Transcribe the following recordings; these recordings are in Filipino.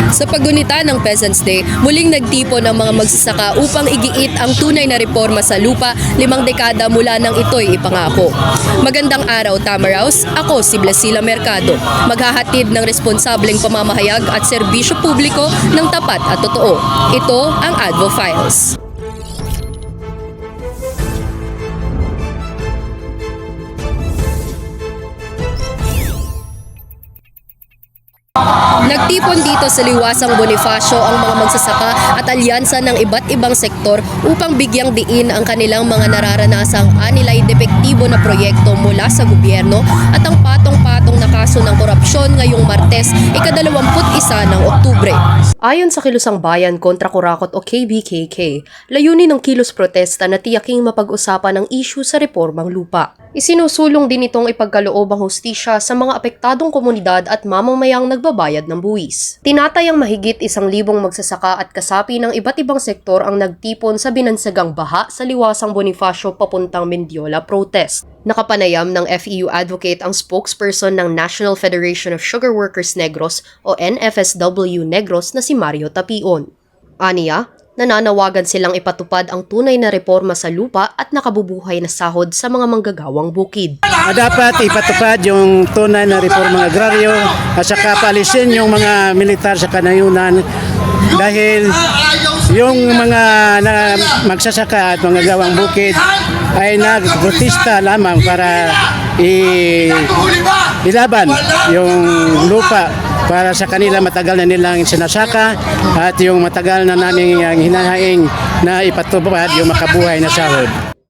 Sa paggunita ng Peasants Day, muling nagtipon ang mga magsasaka upang igiit ang tunay na reforma sa lupa 5 dekada mula nang ito'y ipangako. Magandang araw, Tamaraos. Ako si Blasila Mercado. Maghahatid ng responsableng pamamahayag at serbisyo publiko ng tapat at totoo. Ito ang Advo Files. Nagtipon dito sa Liwasang Bonifacio ang mga magsasaka at alyansa ng iba't ibang sektor upang bigyang diin ang kanilang mga nararanasang anilay depektibo na proyekto mula sa gobyerno at ang patong-patong na kaso ng korupsyon ngayong Martes, ika-21 ng Oktubre. Ayon sa Kilusang Bayan kontra Kurakot o KBKK, layunin ng kilos protesta na tiyaking mapag-usapan ang issue sa reformang lupa. Isinusulong din itong ipagkaloob ang hustisya sa mga apektadong komunidad at mamamayang nagbabayad ng buwis. Tinatayang mahigit 1,000 magsasaka at kasapi ng iba't ibang sektor ang nagtipon sa binansagang baha sa Liwasang Bonifacio papuntang Mendiola protest. Nakapanayam ng FEU advocate ang spokesperson ng National Federation of Sugar Workers Negros o NFSW Negros na si Mario Tapion. Aniya, nananawagan silang ipatupad ang tunay na reforma sa lupa at nakabubuhay na sahod sa mga manggagawang bukid. Dapat ipatupad yung tunay na reforma agraryo at saka paalisin yung mga militar sa kanayunan dahil yung mga magsasaka at mga gawang bukid ay nagprotesta lamang para ilaban yung lupa para sa kanila matagal na nilang sinasaka at yung matagal na naming hinahaing na ipatupad yung makabuhay na sahod.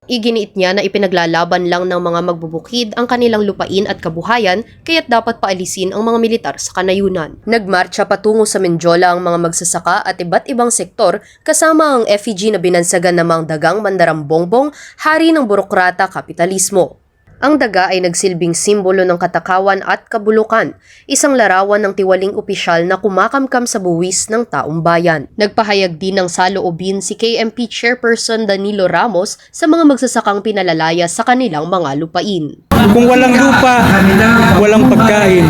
Iginiit niya na ipinaglalaban lang ng mga magbubukid ang kanilang lupain at kabuhayan kaya't dapat paalisin ang mga militar sa kanayunan. Nagmarcha patungo sa Mendiola ang mga magsasaka at iba't ibang sektor kasama ang FEG na binansagan namang dagang mandarambongbong, hari ng burokrata kapitalismo. Ang daga ay nagsilbing simbolo ng katakawan at kabulukan, isang larawan ng tiwaling opisyal na kumakamkam sa buwis ng taong bayan. Nagpahayag din ng saloobin si KMP Chairperson Danilo Ramos sa mga magsasakang pinalalaya sa kanilang mga lupain. Kung walang lupa, walang pagkain.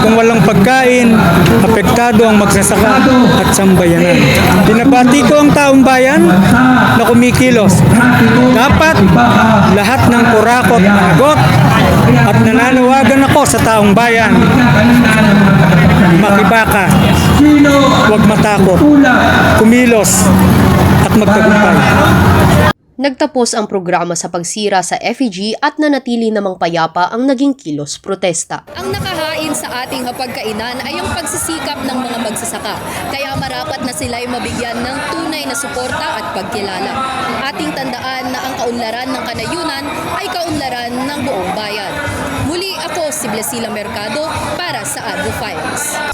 Kung walang pagkain, apektado ang magsasaka at sambayanan. Binabati ko ang taong bayan na kumikilos. Dapat lahat ng kurakot managot at nananawagan ako sa taong bayan. Makibaka, huwag matakot, kumilos at magtagumpay. Nagtapos ang programa sa pagsira sa FEG at nanatili namang payapa ang naging kilos protesta. Ang nakahain sa ating hapagkainan ay ang pagsisikap ng mga magsasaka, kaya marapat na sila ay mabigyan ng tunay na suporta at pagkilala. Ating tandaan na ang kaunlaran ng kanayunan ay kaunlaran ng buong bayan. Muli ako si Blasila Mercado para sa Advo Files.